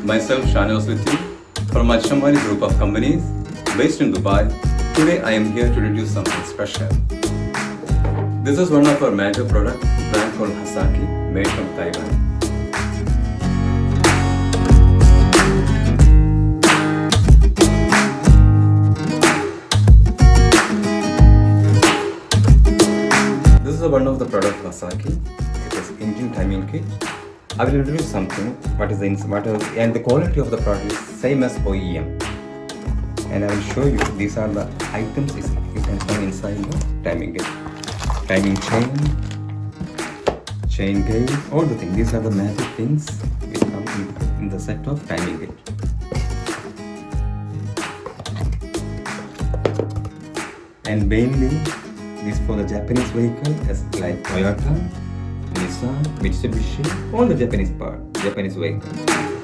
Myself Shanos with you from my Shamali group of companies based in Dubai. Today I am here to introduce something special. This is one of our major product brand called HASAKI, made from Taiwan. This is one of the product HASAKI. It is engine timing kit. I will introduce something. And the quality of the product is same as OEM. And I will show you these are the items you can find inside the timing kit. Timing chain gauge, all the things. These are the magic things which come in the set of timing kit. And mainly this for the Japanese vehicle as like Toyota, Nissan, Mitsubishi, all the Japanese vehicle.